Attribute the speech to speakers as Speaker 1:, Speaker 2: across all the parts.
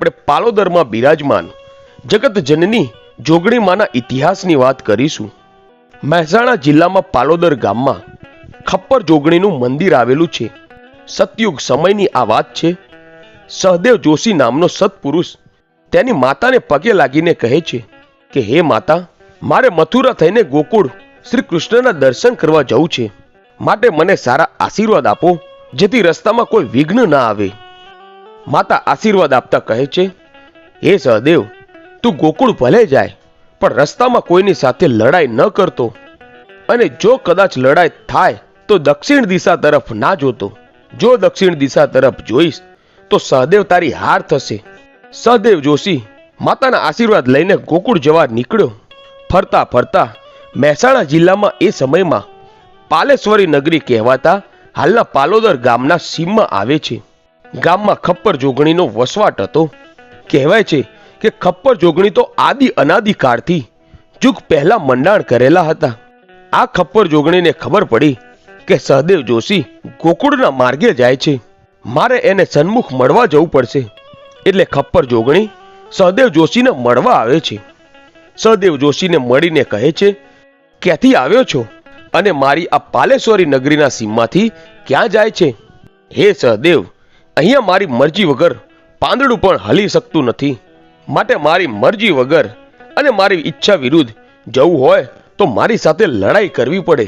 Speaker 1: આપણે પાલોદરમાં બિરાજમાન જગત જનની જોગણી માના ઇતિહાસની વાત કરીશું। મહેસાણા જિલ્લામાં પાલોદર ગામમાં ખપ્પર જોગણીનું મંદિર આવેલું છે। સતયુગ સમયની આ વાત છે। સહદેવ જોશી નામનો સત્પુરુષ તેની માતાને પગે લાગીને કહે છે કે હે માતા, મારે મથુરા થઈને ગોકુળ શ્રી કૃષ્ણના દર્શન કરવા જવું છે, માટે મને સારા આશીર્વાદ આપો, જેથી રસ્તામાં કોઈ વિઘ્ન ના આવે। માતા આશીર્વાદ આપતા કહે છે, હે સહદેવ, તું ગોકુળ ભલે જાય, પણ રસ્તામાં કોઈની સાથે લડાઈ ન કરતો, અને જો કદાચ લડાઈ થાય તો દક્ષિણ દિશા તરફ ના જોતો। જો દક્ષિણ દિશા તરફ જોઈશ તો સહદેવ તારી હાર થશે। સહદેવ જોશી માતાના આશીર્વાદ લઈને ગોકુળ જવા નીકળ્યો। ફરતા ફરતા મહેસાણા જિલ્લામાં એ સમયમાં પાલેશ્વરી નગરી કહેવાતા હાલના પાલોદર ગામના સીમમાં આવે છે। ગામમાં ખપ્પર જોગણીનો વસવાટ હતો। કહેવાય છે કે ખપ્પર જોગણી તો આદિ અનાદિકાળથી યુગ પહેલા મંડાણ કરેલા હતા। આ ખપ્પર જોગણીને ખબર પડી કે સહદેવ જોશી ગોકુળના માર્ગે જાય છે, મારે એને સન્મુખ મળવા જવું પડશે। એટલે ખપ્પર જોગણી સહદેવ જોશીને મળવા આવે છે। સહદેવ જોશીને મળીને કહે છે, ક્યાંથી આવ્યો છો અને મારી આ પાલેશ્વરી નગરીના સીમમાંથી ક્યાં જાય છે? હે સહદેવ, અહીંયા મારી મરજી વગર પાંદડું પણ હલી શકતું નથી, માટે મારી મરજી વગર અને મારી ઈચ્છા વિરુદ્ધ જવું હોય તો મારી સાથે લડાઈ કરવી પડે।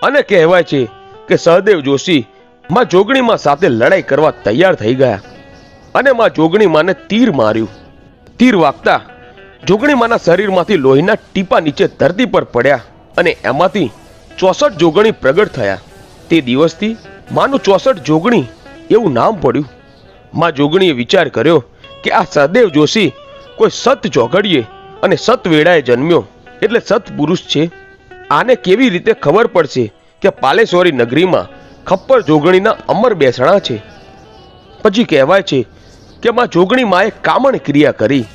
Speaker 1: અને કહેવાય છે કે સહદેવ જોશી માં જોગણીમાં સાથે લડાઈ કરવા તૈયાર થઈ ગયા અને માં જોગણીમાને તીર માર્યું। તીર વાગતા જોગણીમાના શરીરમાંથી લોહીના ટીપા નીચે ધરતી પર પડ્યા અને એમાંથી 64 જોગણી પ્રગટ થયા। તે દિવસથી માનું 64 જોગણી એવું નામ પડ્યું। માં જોગણીએ વિચાર કર્યો કે આ સહદેવ જોશી કોઈ સત ચોઘડીએ અને સત વેળાએ જન્મ્યો, એટલે સત્પુરુષ છે। આને કેવી રીતે ખબર પડશે કે પાલેશ્વરી નગરીમાં ખપ્પર જોગણીના અમર બેસણા છે? પછી કહેવાય છે કે માં જોગણી માએ કામણ ક્રિયા કરી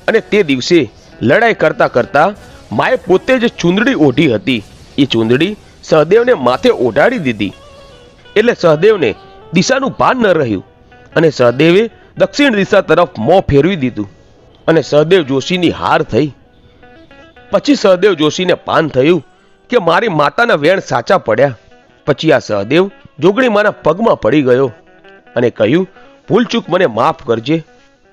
Speaker 1: અને તે દિવસે લડાઈ કરતા કરતા માએ પોતે જે ચૂંદડી ઓઢી હતી એ ચૂંદડી સહદેવને માથે ઓઢાડી દીધી। એટલે સહદેવને દિશાનું ભાન ન રહ્યું અને સહદેવે દક્ષિણ દિશા તરફ મોં ફેરવી દીધું અને સહદેવ જોશીની હાર થઈ। પછી સહદેવ જોશીને ભાન થયું કે મારી માતાના વેણ સાચા પડ્યા। પછી આ સહદેવ જોગણીમાના પગમાં પડી ગયો અને કહ્યું, ભૂલચૂક મને માફ કરજે।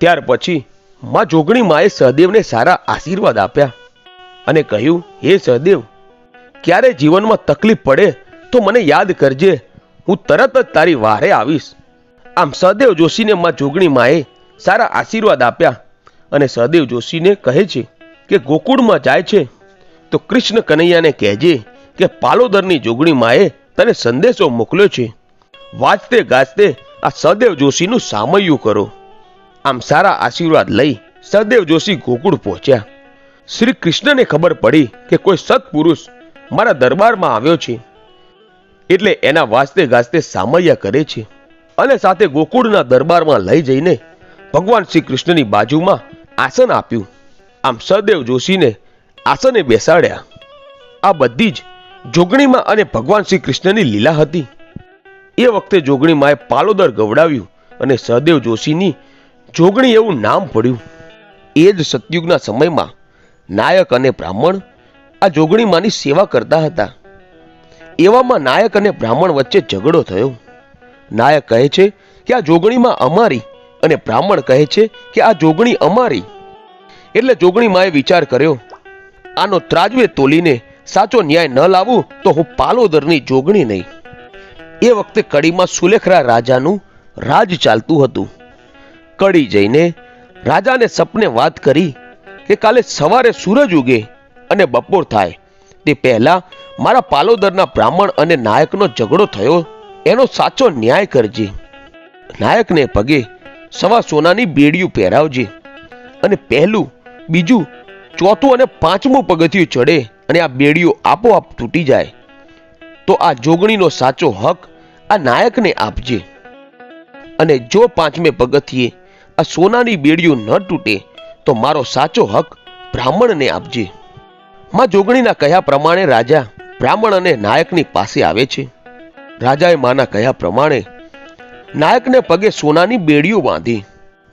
Speaker 1: ત્યાર પછી માં જોગણીમાએ સહદેવને સારા આશીર્વાદ આપ્યા અને કહ્યું, હે સહદેવ, ક્યારે જીવનમાં તકલીફ પડે તો મને યાદ કરજે, હું તરત જ તારી વારે આવીશ। આમ સહદેવ જોશીને માં જોગણીમાએ સારા આશીર્વાદ આપ્યા અને સહદેવ જોશીને કહે છે કે ગોકુળમાં જાય છે તો કૃષ્ણ કનૈયાને કહેજે કે પાલોદરની જોગણીમાએ તને સંદેશો મોકલ્યો છે। વાજતે ગાજતે આ સહદેવ જોશીનું સામૈયું કરો। આમ સારા આશીર્વાદ લઈ સહદેવ જોશી ગોકુળ પહોંચ્યા। શ્રી કૃષ્ણને ખબર પડી કે કોઈ સત્પુરુષ મારા દરબારમાં આવ્યો છે, એટલે એના વાજતે ગાજતે સામૈયા કરે છે અને સાથે ગોકુળના દરબારમાં લઈ જઈને ભગવાન શ્રી કૃષ્ણની બાજુમાં આસન આપ્યું। આમ સહદેવ જોશીને આસને બેસાડ્યા। આ બધી જ જોગણીમાં અને ભગવાન શ્રી કૃષ્ણની લીલા હતી। એ વખતે જોગણીમાએ પાલોદર ગવડાવ્યું અને સહદેવ જોશીની જોગણી એવું નામ પડ્યું। એ જ સતયુગના સમયમાં નાયક અને બ્રાહ્મણ આ જોગણીમાની સેવા કરતા હતા। એવામાં નાયક અને બ્રાહ્મણ વચ્ચે ઝઘડો થયો। નાયક કહે છે કે આ જોગણીમાં અમારી અને બ્રાહ્મણ કહે છે કે આ જોગણી અમારી। એટલે જોગણીમાએ વિચાર કર્યો, આનો ત્રાજવે તોલીને સાચો ન્યાય ન લાવું તો હું પાલોદરની જોગણી નહીં। એ વખતે કડીમાં સુલેખરા રાજાનું રાજ ચાલતું હતું। કડી જઈને રાજાને સપને વાત કરી કે કાલે સવારે સૂરજ ઉગે અને બપોર થાય તે પહેલા મારા પાલોદરના બ્રાહ્મણ અને નાયકનો ઝઘડો થયો, એનો સાચો ન્યાય કરજે। નાયકને પગે સવા સોનાની બેડીયું પહેરાવજે અને પહેલું, બીજું, ચોથું અને પાંચમું પગથિયું ચડે અને આ બેડીઓ આપોઆપ તૂટી જાય તો આ જોગણીનો સાચો હક આ નાયકને આપજે, અને જો પાંચમે પગથિયે આ સોનાની બેડીઓ ન તૂટે તો મારો સાચો હક બ્રાહ્મણને આપજે। માં જોગણીના કહ્યા પ્રમાણે રાજા બ્રાહ્મણ અને નાયકની પાસે આવે છે। રાજાએ માના કહ્યા પ્રમાણે નાયકને પગે સોનાની બેડીઓ બાંધી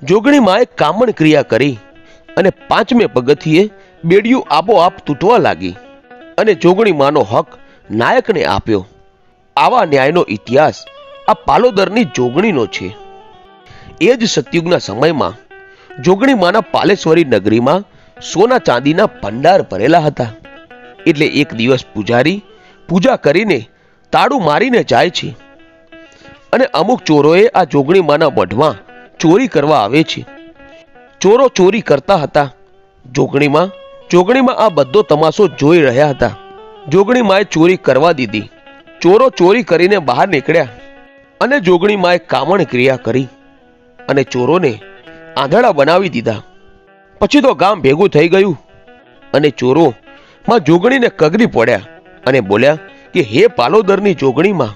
Speaker 1: જોગણી માએ કામણ ક્રિયા કરી અને 5મે પગથિયે બેડિયું આપોઆપ તૂટવા લાગી અને જોગણી માનો હક નાયકને આપ્યો. આવા ન્યાયનો ઇતિહાસ આ પાલોદરની જોગણીનો છે. એ જ સતયુગના સમયમાં જોગણી માના પાલેશ્વરી નગરીમાં સોના ચાંદીના ભંડાર ભરેલા હતા. એટલે એક દિવસ પૂજારી પૂજા કરીને તાળું મારીને જાય છે અને અમુક ચોરોએ આ જોગણી માના મઢમાં ચોરી કરવા આવે છે. ચોરો ચોરી કરતા હતા. જોગણીમાં આ બધો તમાશો જોઈ રહ્યા હતા. જોગણી માએ ચોરી કરવા દીધી. ચોરો ચોરી કરીને બહાર નીકળ્યા અને જોગણી માએ કામણ ક્રિયા કરી અને ચોરોને આંધળા બનાવી દીધા. પછી તો ગામ ભેગું થઈ ગયું અને ચોરો માં જોગણીને કગરી પડ્યા અને બોલ્યા કે હે પાલોદરની જોગણીમાં,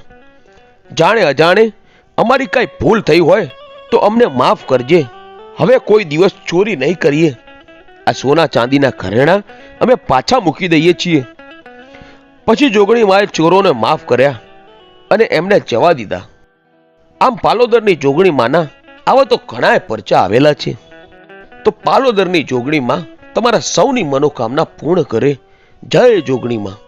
Speaker 1: જાણે અજાણે અમારી કઈ ભૂલ થઈ હોય તો અમને માફ કરજે. હવે કોઈ દિવસ ચોરી નહીં કરીએ. આ સોના ચાંદીના ઘરેણા અમે પાછા મૂકી દઈએ છીએ. પછી જોગણી માએ ચોરોને માફ કર્યા અને એમને જવા દીધા. આમ પાલોદરની જોગણી માના આવા તો ઘણા પરચા આવેલા છે. તો પાલોદરની જોગણી માં તમારા સૌની મનોકામના પૂર્ણ કરે. જય જોગણી માં.